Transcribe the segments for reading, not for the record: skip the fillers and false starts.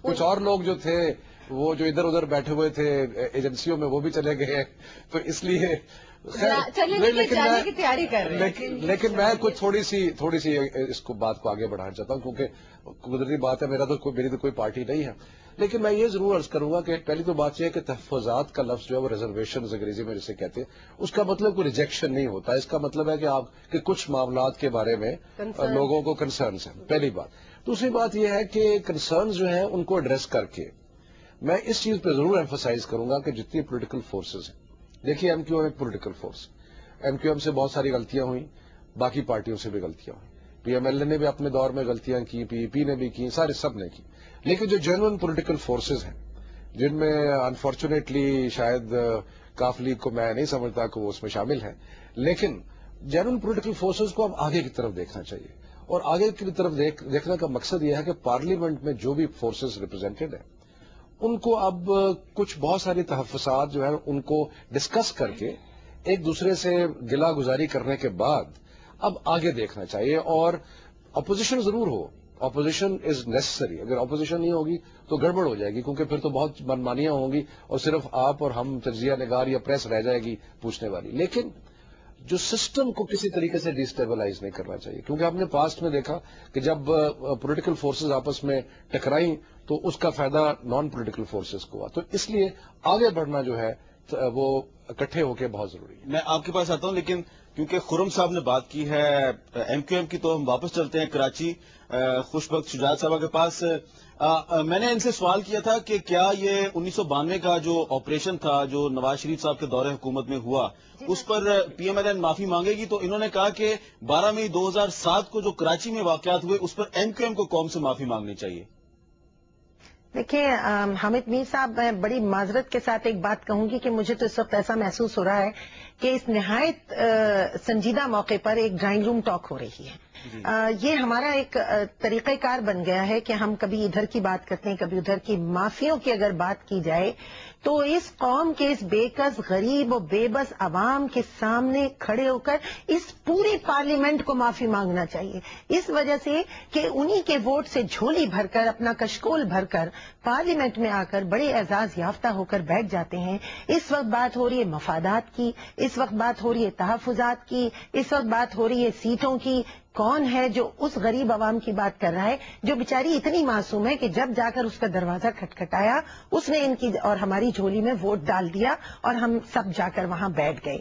کچھ اور لوگ جو تھے وہ جو ادھر ادھر بیٹھے ہوئے تھے ایجنسیوں میں وہ بھی چلے گئے، تو اس لیے جانے کی تیاری کر رہے ہیں، لیکن میں کچھ تھوڑی سی اس کو بات کو آگے بڑھانا چاہتا ہوں، کیونکہ قدرتی بات ہے میری تو کوئی پارٹی نہیں ہے، لیکن میں یہ ضرور عرض کروں گا کہ پہلی تو بات یہ ہے کہ تحفظات کا لفظ جو ہے وہ ریزرویشن انگریزی میں جسے کہتے ہیں، اس کا مطلب کوئی ریجیکشن نہیں ہوتا، اس کا مطلب ہے کہ آپ کے کچھ معاملات کے بارے میں لوگوں کو کنسرنز ہیں، پہلی بات۔ دوسری بات یہ ہے کہ کنسرنز جو ہیں ان کو ایڈریس کر کے میں اس چیز پہ ضرور ایمفسائز کروں گا کہ جتنی پولیٹیکل فورسز ہیں، دیکھیے ایم کیو ایم ایک political force, M Q M سے بہت ساری غلطیاں ہوئیں، باقی پارٹیوں سے بھی غلطیاں ہوئیں، پی ایم ایل اے نے بھی اپنے دور میں غلطیاں کی، پی پی نے بھی کی، سب نے کی، لیکن جو جینوئن پولیٹیکل فورسز ہیں جن میں انفارچونیٹلی شاید کاف لیگ کو میں نہیں سمجھتا کہ وہ اس میں شامل ہے، لیکن جینوئن پولیٹیکل فورسز کو اب آگے کی طرف دیکھنا چاہیے، اور آگے کی طرف دیکھنے کا مقصد یہ ہے کہ پارلیمنٹ میں جو بھی فورسز ریپرزینٹڈ ہیں ان کو اب کچھ بہت ساری تحفظات جو ہیں ان کو ڈسکس کر کے ایک دوسرے سے گلا گزاری کرنے کے بعد اب آگے دیکھنا چاہیے، اور اپوزیشن ضرور ہو، اپوزیشن از نیسسری، اگر اپوزیشن نہیں ہوگی تو گڑبڑ ہو جائے گی، کیونکہ پھر تو بہت منمانیاں ہوں گی اور صرف آپ اور ہم تجزیہ نگار یا پریس رہ جائے گی پوچھنے والی، لیکن جو سسٹم کو کسی طریقے سے ڈیسٹیبلائز نہیں کرنا چاہیے، کیونکہ ہم نے پاسٹ میں دیکھا کہ جب پولیٹیکل فورسز آپس میں ٹکرائیں تو اس کا فائدہ نان پولیٹیکل فورسز کو ہوا، تو اس لیے آگے بڑھنا جو ہے وہ اکٹھے ہو کے بہت ضروری ہے۔ میں آپ کے پاس آتا ہوں، لیکن کیونکہ خرم صاحب نے بات کی ہے ایم کیو ایم کی تو ہم واپس چلتے ہیں کراچی خوش بخت شجاعت صاحبہ کے پاس۔ میں نے ان سے سوال کیا تھا کہ کیا یہ 1992 کا جو آپریشن تھا جو نواز شریف صاحب کے دور حکومت میں ہوا اس پر پی ایم ایل این معافی مانگے گی، تو انہوں نے کہا کہ 12 مئی 2007 کو جو کراچی میں واقعات ہوئے اس پر ایم کیو ایم کو قوم سے معافی مانگنی چاہیے۔ دیکھیں حامد میر صاحب، میں بڑی معذرت کے ساتھ ایک بات کہوں گی کہ مجھے تو اس وقت ایسا محسوس ہو رہا ہے کہ اس نہایت سنجیدہ موقع پر ایک ڈرائنگ روم ٹاک ہو رہی ہے۔ یہ ہمارا ایک طریقہ کار بن گیا ہے کہ ہم کبھی ادھر کی بات کرتے ہیں، کبھی ادھر کی۔ معافیوں کی اگر بات کی جائے تو اس قوم کے اس بے کس غریب و بے بس عوام کے سامنے کھڑے ہو کر اس پوری پارلیمنٹ کو معافی مانگنا چاہیے، اس وجہ سے کہ انہی کے ووٹ سے جھولی بھر کر، اپنا کشکول بھر کر پارلیمنٹ میں آ کر بڑے اعزاز یافتہ ہو کر بیٹھ جاتے ہیں۔ اس وقت بات ہو رہی ہے مفادات کی، اس وقت بات ہو رہی ہے تحفظات کی، اس وقت بات ہو رہی ہے سیٹوں کی۔ کون ہے جو اس غریب عوام کی بات کر رہا ہے جو بیچاری اتنی معصوم ہے کہ جب جا کر اس کا دروازہ کھٹکھٹایا اس نے ان کی اور ہماری جھولی میں ووٹ ڈال دیا اور ہم سب جا کر وہاں بیٹھ گئے۔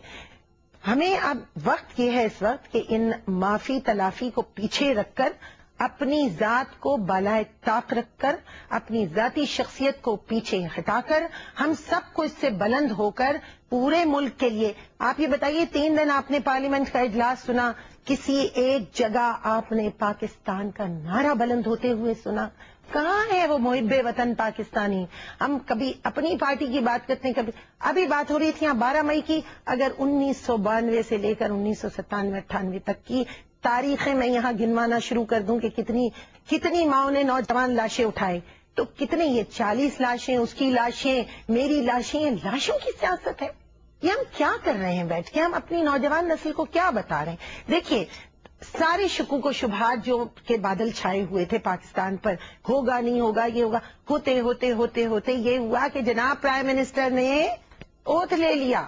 ہمیں اب وقت یہ ہے اس وقت کہ ان معافی تلافی کو پیچھے رکھ کر، اپنی ذات کو بالائے طاق رکھ کر، اپنی ذاتی شخصیت کو پیچھے ہٹا کر، ہم سب کو اس سے بلند ہو کر پورے ملک کے لیے۔ آپ یہ بتائیے 3 دن آپ نے پارلیمنٹ کا اجلاس سنا، کسی ایک جگہ آپ نے پاکستان کا نعرہ بلند ہوتے ہوئے سنا؟ کہاں ہے وہ محب وطن پاکستانی؟ ہم کبھی اپنی پارٹی کی بات کرتے ہیں، کبھی ابھی بات ہو رہی تھی 12 مئی کی، اگر 1992 سے لے کر 1997-98 تک کی تاریخیں میں یہاں گنوانا شروع کر دوں کہ کتنی ماؤں نے نوجوان لاشیں اٹھائے، تو کتنے، یہ 40 لاشیں، اس کی لاشیں، میری لاشیں، لاشوں کی سیاست ہے۔ یہ ہم کیا کر رہے ہیں بیٹھ کے؟ ہم اپنی نوجوان نسل کو کیا بتا رہے ہیں؟ دیکھیے سارے شکوک و شبہات جو کے بادل چھائے ہوئے تھے پاکستان پر، ہوگا نہیں ہوگا، یہ ہوگا، ہوتے یہ ہوا کہ جناب پرائم منسٹر نے اوتھ لے لیا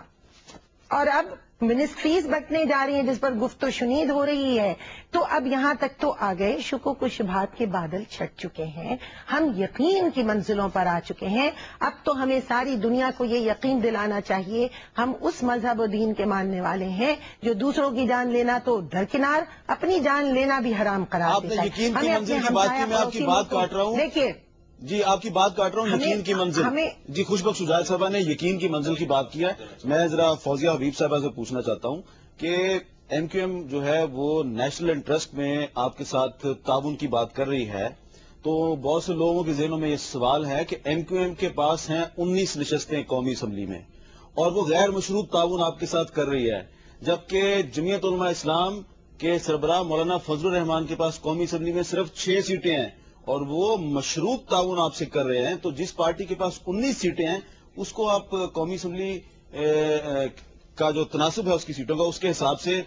اور اب منسٹریز بٹنے جا رہی ہیں جس پر گفت و شنید ہو رہی ہے۔ تو اب یہاں تک تو آ گئے، شکوک و شبہات کے بادل چھٹ چکے ہیں، ہم یقین کی منزلوں پر آ چکے ہیں۔ اب تو ہمیں ساری دنیا کو یہ یقین دلانا چاہیے ہم اس مذہب و دین کے ماننے والے ہیں جو دوسروں کی جان لینا تو درکنار، اپنی جان لینا بھی حرام قرار دیتا ہے۔ آپ نے یقین کی منزل کی بات کی، میں آپ کی بات کاٹ رہا ہوں۔ دیکھیے جی آپ کی بات کاٹ رہا ہوں، یقین کی منزل۔ جی خوش بخت شجاعت صاحبہ نے یقین کی منزل کی بات کی ہے۔ میں ذرا فوزیہ حبیب صاحبہ سے پوچھنا چاہتا ہوں کہ ایم کیو ایم جو ہے وہ نیشنل انٹرسٹ میں آپ کے ساتھ تعاون کی بات کر رہی ہے، تو بہت سے لوگوں کے ذہنوں میں یہ سوال ہے کہ ایم کیو ایم کے پاس ہیں 19 نشستیں قومی اسمبلی میں اور وہ غیر مشروط تعاون آپ کے ساتھ کر رہی ہے، جبکہ جمعیت علماء اسلام کے سربراہ مولانا فضل الرحمان کے پاس قومی اسمبلی میں صرف 6 سیٹیں ہیں اور وہ مشروط تعاون آپ سے کر رہے ہیں۔ تو جس پارٹی کے پاس 19 سیٹیں ہیں اس کو آپ قومی اسمبلی کا جو تناسب ہے اس کی سیٹوں کا، اس کے حساب سے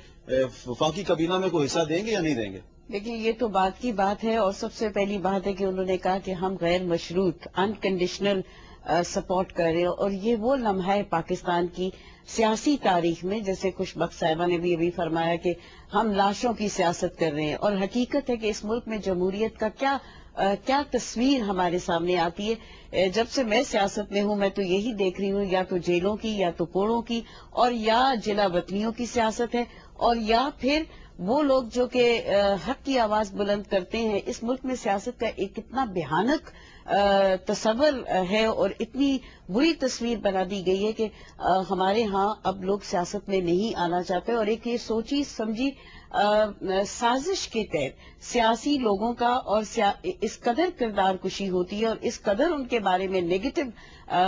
وفاقی کابینہ میں کوئی حصہ دیں گے یا نہیں دیں گے؟ دیکھیے یہ تو بات کی بات ہے، اور سب سے پہلی بات ہے کہ انہوں نے کہا کہ ہم غیر مشروط انکنڈیشنل سپورٹ کر رہے ہیں، اور یہ وہ لمحہ ہے پاکستان کی سیاسی تاریخ میں، جیسے خوش بخت صاحبہ نے بھی ابھی فرمایا کہ ہم لاشوں کی سیاست کر رہے ہیں، اور حقیقت ہے کہ اس ملک میں جمہوریت کا کیا تصویر ہمارے سامنے آتی ہے۔ جب سے میں سیاست میں ہوں، میں تو یہی دیکھ رہی ہوں، یا تو جیلوں کی، یا تو کوڑوں کی، اور یا جلا وطنیوں کی سیاست ہے، اور یا پھر وہ لوگ جو کہ حق کی آواز بلند کرتے ہیں۔ اس ملک میں سیاست کا ایک اتنا بھیانک تصور ہے، اور اتنی بری تصویر بنا دی گئی ہے کہ ہمارے ہاں اب لوگ سیاست میں نہیں آنا چاہتے، اور ایک یہ سوچی سمجھی سازش کے تحت سیاسی لوگوں کا اور اس قدر کردار کشی ہوتی ہے، اور اس قدر ان کے بارے میں نیگیٹو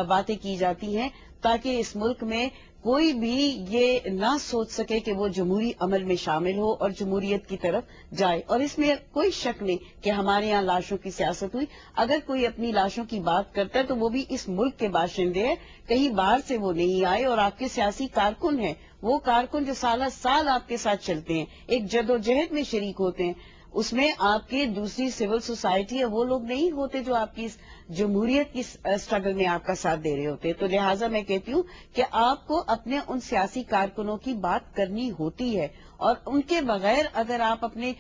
باتیں کی جاتی ہیں، تاکہ اس ملک میں کوئی بھی یہ نہ سوچ سکے کہ وہ جمہوری عمل میں شامل ہو اور جمہوریت کی طرف جائے۔ اور اس میں کوئی شک نہیں کہ ہمارے یہاں لاشوں کی سیاست ہوئی۔ اگر کوئی اپنی لاشوں کی بات کرتا ہے تو وہ بھی اس ملک کے باشندے ہیں، کہیں باہر سے وہ نہیں آئے، اور آپ کے سیاسی کارکن ہیں، وہ کارکن جو سالہ سال آپ کے ساتھ چلتے ہیں، ایک جدوجہد میں شریک ہوتے ہیں، اس میں آپ کی دوسری سول سوسائٹی ہے، وہ لوگ نہیں ہوتے جو آپ کی جمہوریت کی اسٹرگل میں آپ کا ساتھ دے رہے ہوتے۔ تو لہٰذا میں کہتی ہوں کہ آپ کو اپنے ان سیاسی کارکنوں کی بات کرنی ہوتی ہے، اور ان کے بغیر اگر آپ اپنے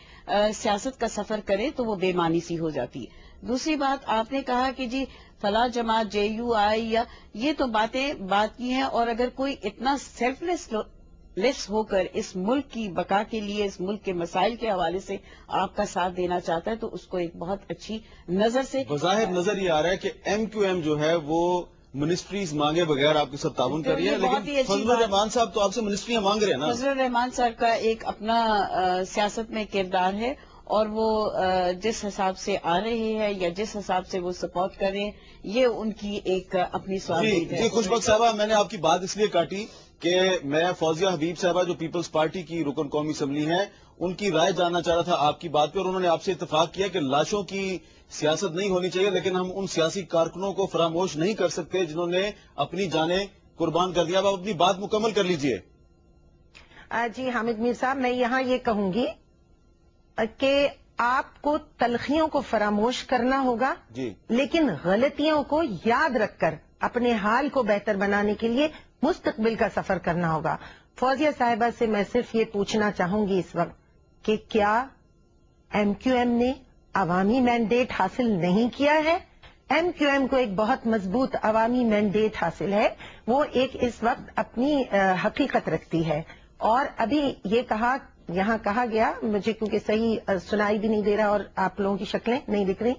سیاست کا سفر کریں تو وہ بے معنی سی ہو جاتی ہے۔ دوسری بات آپ نے کہا کہ جی فلاں جماعت JUI، یا یہ تو بات کی ہیں، اور اگر کوئی اتنا سیلف لیس ہو کر اس ملک کی بقا کے لیے، اس ملک کے مسائل کے حوالے سے آپ کا ساتھ دینا چاہتا ہے تو اس کو ایک بہت اچھی نظر سے بظاہر نظر یہ آ رہا ہے کہ MQM جو ہے وہ منسٹریز مانگے بغیر آپ کے ساتھ تعاون کر رہی ہے، لیکن فضل الرحمان صاحب تو آپ سے منسٹریاں مانگ رہے ہیں نا۔ فضل الرحمان صاحب کا ایک اپنا سیاست میں کردار ہے، اور وہ جس حساب سے آ رہے ہیں یا جس حساب سے وہ سپورٹ کر رہے ہیں، یہ ان کی ایک اپنی سوالید ہے۔ جی خوش بخت صاحبہ، میں نے آپ کی بات اس لیے کاٹی کہ میں فوزیہ حبیب صاحبہ جو پیپلز پارٹی کی رکن قومی اسمبلی ہیں، ان کی رائے جاننا چاہ رہا تھا آپ کی بات پہ، اور انہوں نے آپ سے اتفاق کیا کہ لاشوں کی سیاست نہیں ہونی چاہیے، لیکن ہم ان سیاسی کارکنوں کو فراموش نہیں کر سکتے جنہوں نے اپنی جانیں قربان کر دیا۔ اب آپ اپنی بات مکمل کر لیجئے۔ جی حامد میر صاحب، میں یہاں یہ کہوں گی کہ آپ کو تلخیوں کو فراموش کرنا ہوگا، جی، لیکن غلطیوں کو یاد رکھ کر اپنے حال کو بہتر بنانے کے لیے مستقبل کا سفر کرنا ہوگا۔ فوزیہ صاحبہ سے میں صرف یہ پوچھنا چاہوں گی اس وقت کہ کیا MQM نے عوامی مینڈیٹ حاصل نہیں کیا ہے؟ MQM کو ایک بہت مضبوط عوامی مینڈیٹ حاصل ہے، وہ ایک اس وقت اپنی حقیقت رکھتی ہے۔ اور ابھی یہ یہاں کہا گیا، مجھے کیونکہ صحیح سنائی بھی نہیں دے رہا اور آپ لوگوں کی شکلیں نہیں دکھ رہی،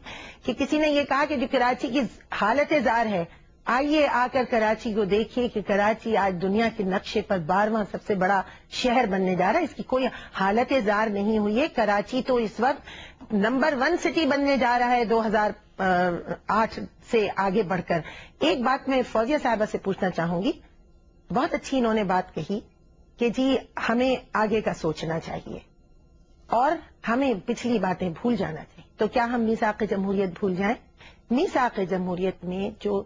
کہ کسی نے یہ کہا کہ جو کراچی کی حالت زار ہے، آئیے آ کر کراچی کو دیکھیے کہ کراچی آج دنیا کے نقشے پر 12واں سب سے بڑا شہر بننے جا رہا ہے۔ اس کی کوئی حالت زار نہیں ہوئی ہے۔ کراچی تو اس وقت نمبر 1 سٹی بننے جا رہا ہے 2008 سے آگے بڑھ کر۔ ایک بات میں فوزیہ صاحبہ سے پوچھنا چاہوں گی، بہت اچھی انہوں نے بات کہی کہ جی ہمیں آگے کا سوچنا چاہیے اور ہمیں پچھلی باتیں بھول جانا چاہیے۔ تو کیا ہم میثاق جمہوریت بھول جائیں؟ میثاق جمہوریت میں جو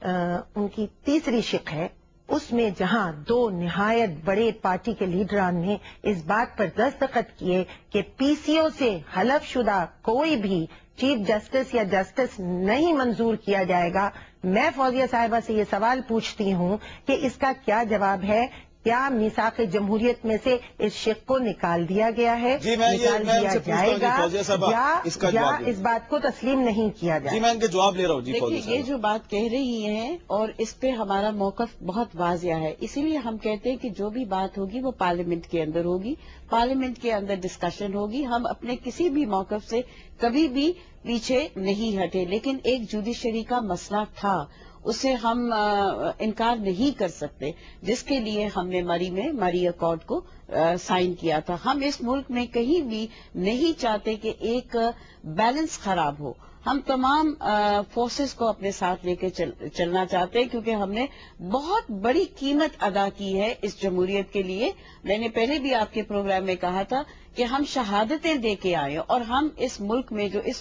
ان کی تیسری شق ہے، اس میں جہاں 2 نہایت بڑے پارٹی کے لیڈران نے اس بات پر دستخط کیے کہ PCO سے حلف شدہ کوئی بھی چیف جسٹس یا جسٹس نہیں منظور کیا جائے گا، میں فوزیہ صاحبہ سے یہ سوال پوچھتی ہوں کہ اس کا کیا جواب ہے؟ کیا میثاق جمہوریت میں سے اس شق کو نکال دیا گیا ہے، جی میں نکال دیا جائے گا، یا اس اس بات کو تسلیم نہیں کیا جائے؟ جی میں ان کے جواب لے رہا ہوں۔ جی دیکھیے یہ جو بات کہہ رہی ہیں، اور اس پہ ہمارا موقف بہت واضح ہے، اسی لیے ہم کہتے ہیں کہ جو بھی بات ہوگی وہ پارلیمنٹ کے اندر ہوگی، پارلیمنٹ کے اندر ڈسکشن ہوگی۔ ہم اپنے کسی بھی موقف سے کبھی بھی پیچھے نہیں ہٹے، لیکن ایک جوڈیشری کا مسئلہ تھا، اسے ہم انکار نہیں کر سکتے، جس کے لیے ہم نے مری اکارڈ کو سائن کیا تھا۔ ہم اس ملک میں کہیں بھی نہیں چاہتے کہ ایک بیلنس خراب ہو، ہم تمام فورسز کو اپنے ساتھ لے کے چلنا چاہتے ہیں، کیونکہ ہم نے بہت بڑی قیمت ادا کی ہے اس جمہوریت کے لیے۔ میں نے پہلے بھی آپ کے پروگرام میں کہا تھا کہ ہم شہادتیں دے کے آئے، اور ہم اس ملک میں جو اس